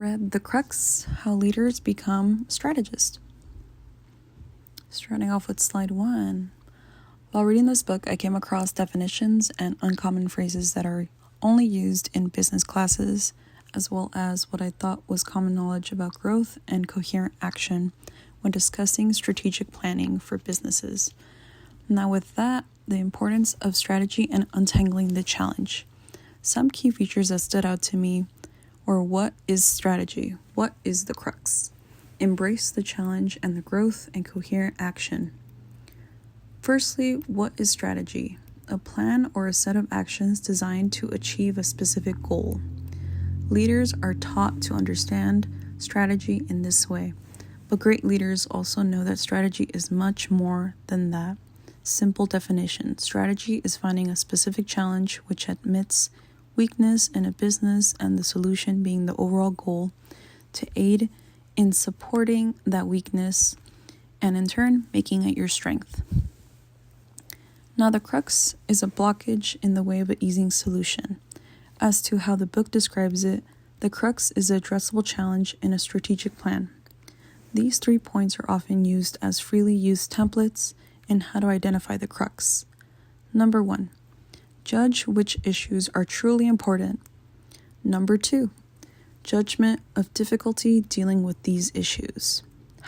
Read The Crux, How Leaders Become Strategists. Starting off with slide 1. While reading this book, I came across definitions and uncommon phrases that are only used in business classes, as well as what I thought was common knowledge about growth and coherent action when discussing strategic planning for businesses. Now with that, the importance of strategy and untangling the challenge. Some key features that stood out to me were: what is strategy? What is the crux? Embrace the challenge and the growth and coherent action. Firstly, what is strategy? A plan or a set of actions designed to achieve a specific goal. Leaders are taught to understand strategy in this way, but great leaders also know that strategy is much more than that. Simple definition: strategy is finding a specific challenge which admits weakness in a business, and the solution being the overall goal to aid in supporting that weakness and in turn making it your strength. Now the crux is a blockage in the way of an easy solution. As to how the book describes it, the crux is an addressable challenge in a strategic plan. These 3 points are often used as freely used templates in how to identify the crux. Number 1. Judge which issues are truly important. Number 2. Judgment of difficulty dealing with these issues.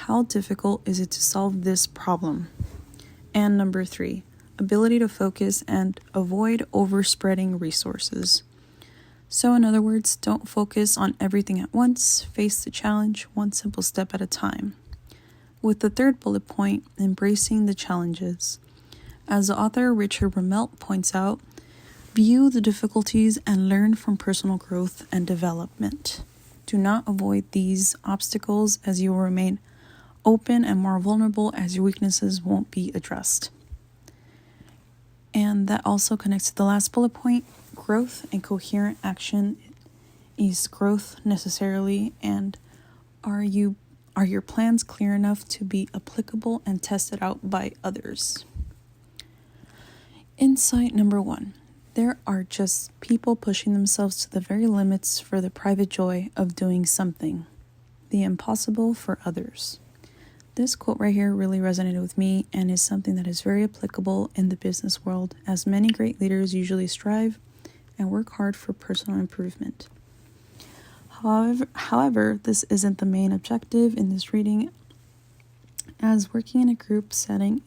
How difficult is it to solve this problem? And number 3. Ability to focus and avoid overspreading resources. So in other words, don't focus on everything at once. Face the challenge one simple step at a time. With the 3rd bullet point, embracing the challenges. As the author Richard Ramelt points out, view the difficulties and learn from personal growth and development. Do not avoid these obstacles, as you will remain open and more vulnerable as your weaknesses won't be addressed. And that also connects to the last bullet point: growth and coherent action. Is growth necessarily, and are your plans clear enough to be applicable and tested out by others? Insight number 1. There are just people pushing themselves to the very limits for the private joy of doing something, the impossible for others. This quote right here really resonated with me and is something that is very applicable in the business world, as many great leaders usually strive and work hard for personal improvement. However, this isn't the main objective in this reading, as working in a group setting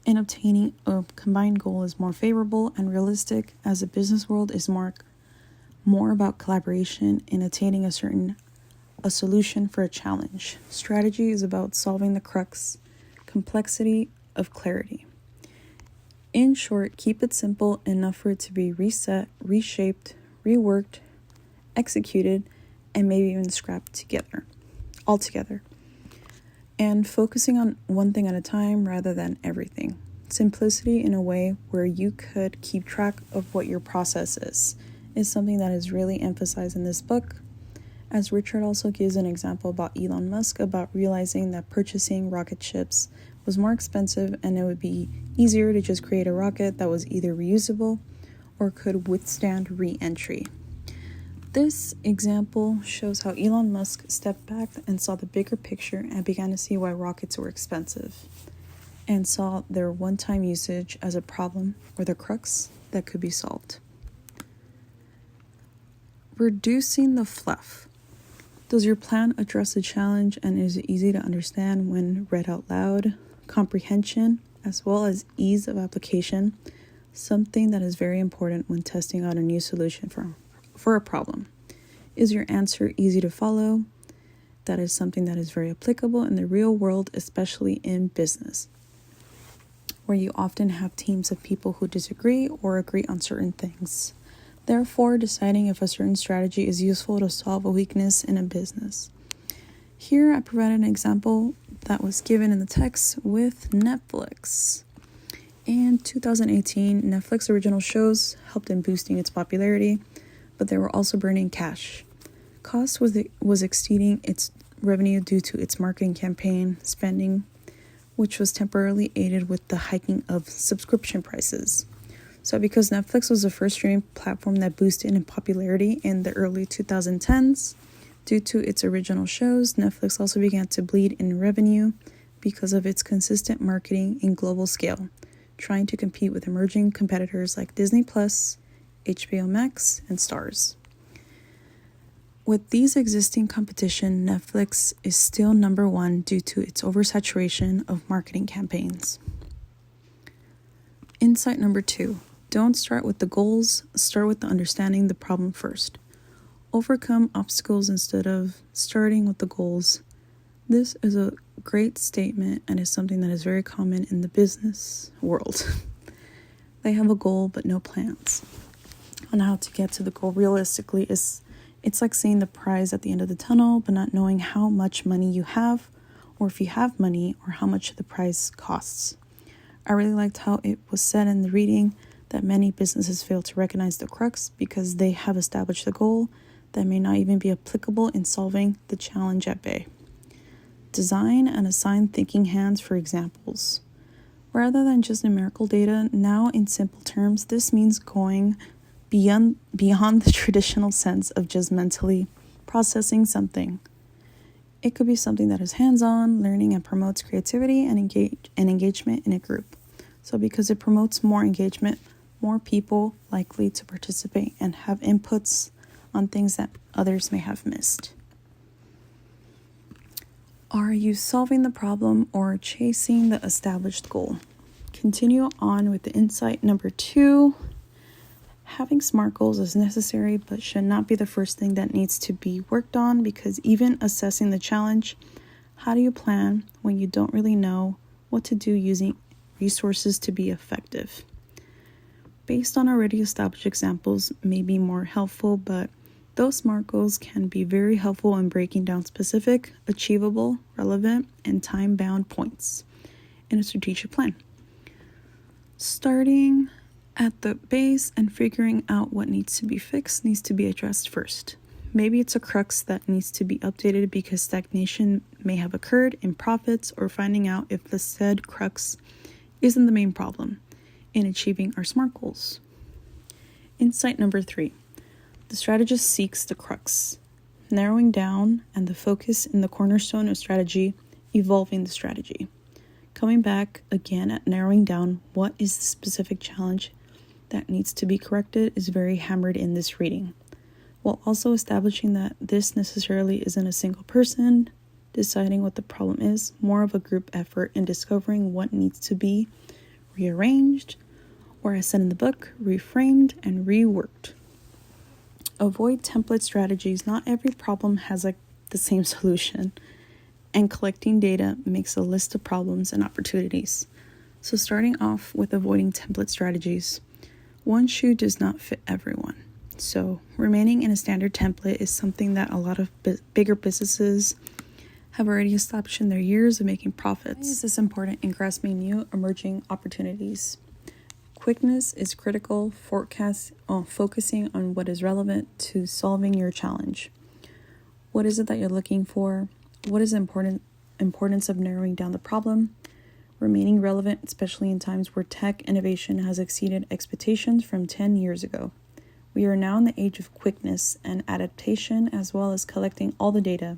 and obtaining a combined goal is more favorable and realistic, as the business world is more about collaboration in attaining a solution for a challenge. Strategy is about solving the crux, complexity of clarity. In short, keep it simple enough for it to be reset, reshaped, reworked, executed, and maybe even scrapped altogether. And focusing on one thing at a time rather than everything. Simplicity in a way where you could keep track of what your process is something that is really emphasized in this book, as Richard also gives an example about Elon Musk about realizing that purchasing rocket ships was more expensive and it would be easier to just create a rocket that was either reusable or could withstand re-entry. This example shows how Elon Musk stepped back and saw the bigger picture and began to see why rockets were expensive, and saw their one-time usage as a problem or the crux that could be solved. Reducing the fluff. Does your plan address the challenge, and is it easy to understand when read out loud? Comprehension, as well as ease of application, something that is very important when testing out a new solution for a problem. Is your answer easy to follow? That is something that is very applicable in the real world, especially in business, where you often have teams of people who disagree or agree on certain things. Therefore, deciding if a certain strategy is useful to solve a weakness in a business. Here I provided an example that was given in the text with Netflix. In 2018, Netflix original shows helped in boosting its popularity, but they were also burning cash. Cost was exceeding its revenue due to its marketing campaign spending, which was temporarily aided with the hiking of subscription prices. So because Netflix was the first streaming platform that boosted in popularity in the early 2010s, Due to its original shows, Netflix also began to bleed in revenue because of its consistent marketing in global scale, trying to compete with emerging competitors like Disney Plus, HBO Max, and Starz. With these existing competition, Netflix is still number one due to its oversaturation of marketing campaigns. Insight number 2. Don't start with the goals, start with the understanding the problem first. Overcome obstacles instead of starting with the goals. This is a great statement and is something that is very common in the business world. They have a goal but no plans on how to get to the goal realistically. It's like seeing the prize at the end of the tunnel but not knowing how much money you have, or if you have money, or how much the prize costs. I really liked how it was said in the reading that many businesses fail to recognize the crux because they have established a goal that may not even be applicable in solving the challenge at bay. Design and assign thinking hands for examples. Rather than just numerical data, now in simple terms, this means going beyond the traditional sense of just mentally processing something. It could be something that is hands-on, learning, and promotes creativity and engagement in a group. So because it promotes more engagement, more people likely to participate and have inputs on things that others may have missed. Are you solving the problem or chasing the established goal? Continue on with the insight number 2. Having SMART goals is necessary but should not be the first thing that needs to be worked on, because even assessing the challenge, how do you plan when you don't really know what to do using resources to be effective? Based on already established examples may be more helpful, but those SMART goals can be very helpful in breaking down specific, achievable, relevant, and time-bound points in a strategic plan. Starting at the base and figuring out what needs to be fixed needs to be addressed first. Maybe it's a crux that needs to be updated because stagnation may have occurred in profits, or finding out if the said crux isn't the main problem in achieving our SMART goals. Insight number 3. The strategist seeks the crux, narrowing down, and the focus in the cornerstone of strategy, evolving the strategy. Coming back again at narrowing down what is the specific challenge that needs to be corrected is very hammered in this reading, while also establishing that this necessarily isn't a single person deciding what the problem is, more of a group effort in discovering what needs to be rearranged, or as said in the book, reframed and reworked. Avoid template strategies. Not every problem has the same solution, and collecting data makes a list of problems and opportunities. So starting off with avoiding template strategies. One shoe does not fit everyone. So remaining in a standard template is something that a lot of bigger businesses have already established in their years of making profits. Why is this important in grasping new emerging opportunities? Quickness is critical, focusing on what is relevant to solving your challenge. What is it that you're looking for? What is the importance of narrowing down the problem? Remaining relevant, especially in times where tech innovation has exceeded expectations from 10 years ago. We are now in the age of quickness and adaptation, as well as collecting all the data.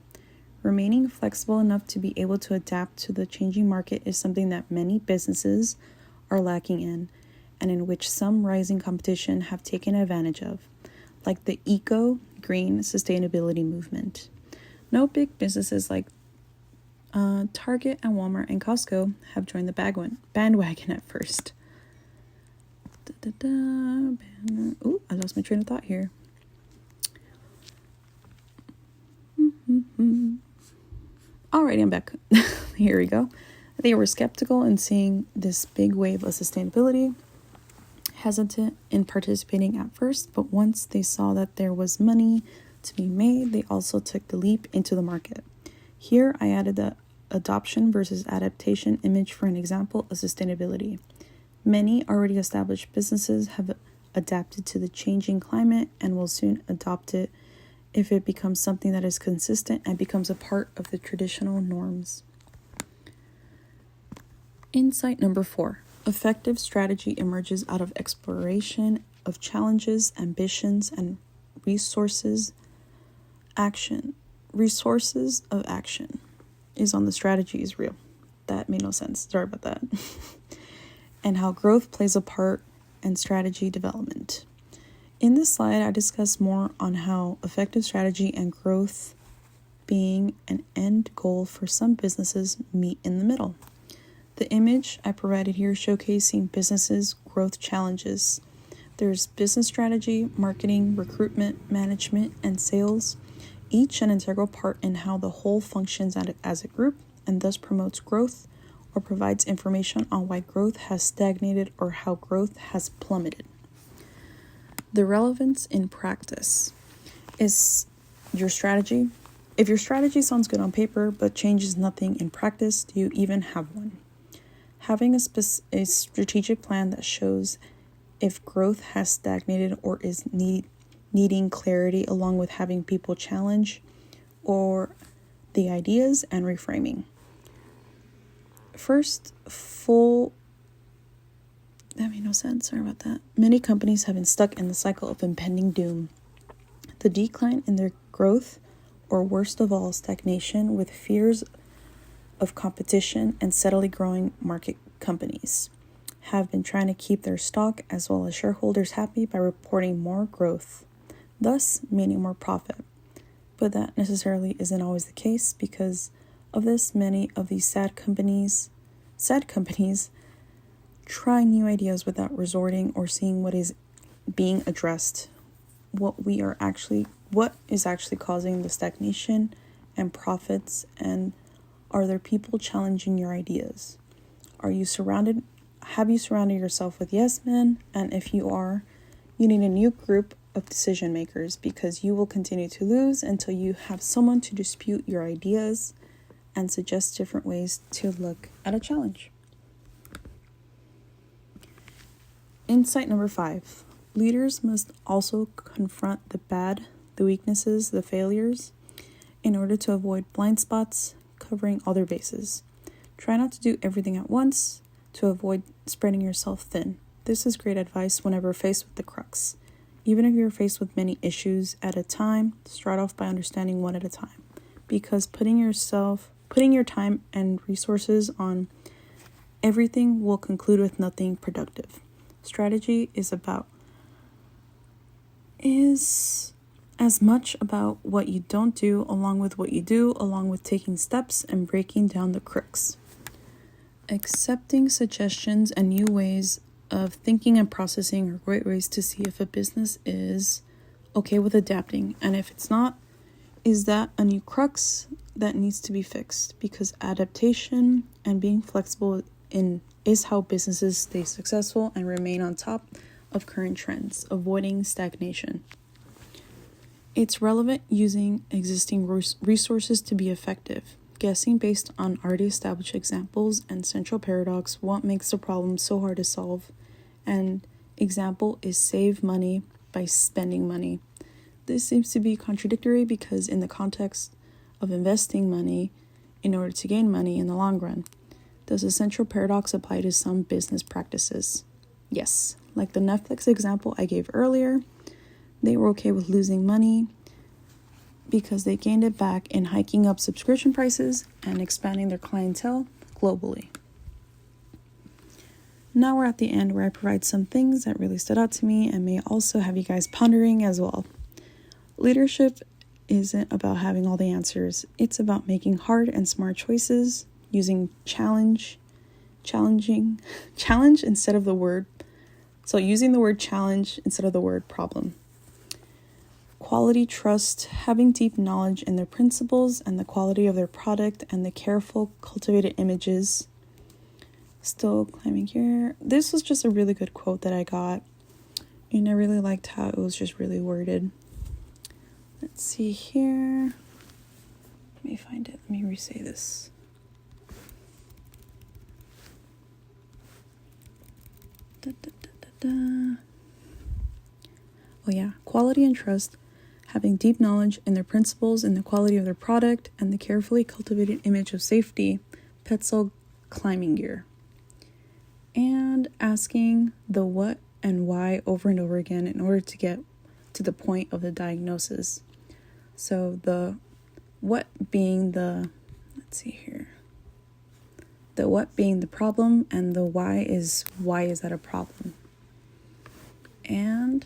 Remaining flexible enough to be able to adapt to the changing market is something that many businesses are lacking in, and in which some rising competition have taken advantage of, like the eco-green sustainability movement. No big businesses like Target and Walmart and Costco have joined the bandwagon at first. Ooh, I lost my train of thought here. Alrighty, I'm back. Here we go. They were skeptical in seeing this big wave of sustainability, hesitant in participating at first, but once they saw that there was money to be made, they also took the leap into the market. Here I added the adoption versus adaptation image for an example of sustainability. Many already established businesses have adapted to the changing climate and will soon adopt it if it becomes something that is consistent and becomes a part of the traditional norms. Insight number 4. Effective strategy emerges out of exploration of challenges, ambitions, and resources, action, resources of action is on the strategy is real. That made no sense. Sorry about that. And how growth plays a part in strategy development. In this slide, I discuss more on how effective strategy and growth being an end goal for some businesses meet in the middle. The image I provided here showcasing businesses' growth challenges. There's business strategy, marketing, recruitment, management, and sales, each an integral part in how the whole functions as a group and thus promotes growth or provides information on why growth has stagnated or how growth has plummeted. The relevance in practice is your strategy. If your strategy sounds good on paper but changes nothing in practice, do you even have one? Having a strategic plan that shows if growth has stagnated or is needing clarity, along with having people challenge or the ideas and reframing. First, that made no sense. Sorry about that. Many companies have been stuck in the cycle of impending doom. The decline in their growth, or worst of all, stagnation, with fears of competition and steadily growing market companies, have been trying to keep their stock as well as shareholders happy by reporting more growth, thus meaning more profit. But that necessarily isn't always the case. Because of this, many of these sad companies try new ideas without resorting or seeing what is being addressed, what is actually causing the stagnation and profits, and are there people challenging your ideas? Have you surrounded yourself with yes men? And if you are, you need a new group of decision makers, because you will continue to lose until you have someone to dispute your ideas and suggest different ways to look at a challenge. Insight number 5. Leaders must also confront the weaknesses, the failures, in order to avoid blind spots, covering all their bases. Try not to do everything at once to avoid spreading yourself thin. This is great advice whenever faced with the crux. Even if you're faced with many issues at a time, start off by understanding one at a time, because putting your time and resources on everything will conclude with nothing productive. Strategy is as much about what you don't do along with what you do, along with taking steps and breaking down the crux. Accepting suggestions and new ways of thinking and processing are great ways to see if a business is okay with adapting, and if it's not, is that a new crux that needs to be fixed? Because adaptation and being flexible is how businesses stay successful and remain on top of current trends, avoiding stagnation. It's relevant using existing resources to be effective. Guessing based on already established examples and central paradox, what makes the problem so hard to solve? And example is save money by spending money. This seems to be contradictory, because in the context of investing money in order to gain money in the long run, does the central paradox apply to some business practices? Yes, like the Netflix example I gave earlier, they were okay with losing money because they gained it back in hiking up subscription prices and expanding their clientele globally. Now we're at the end, where I provide some things that really stood out to me and may also have you guys pondering as well. Leadership isn't about having all the answers. It's about making hard and smart choices, using challenge instead of the word. So using the word challenge instead of the word problem. Quality trust, having deep knowledge in their principles and the quality of their product, and the careful cultivated images. Still climbing here. This was just a really good quote that I got, and I really liked how it was just really worded. Let's see here. Let me find it. Let me re-say this. Oh yeah, quality and trust, having deep knowledge in their principles and the quality of their product, and the carefully cultivated image of safety, Petzl climbing gear. And asking the what and why over and over again in order to get to the point of the diagnosis. So the what being the, let's see here, the what being the problem, and the why is that a problem. And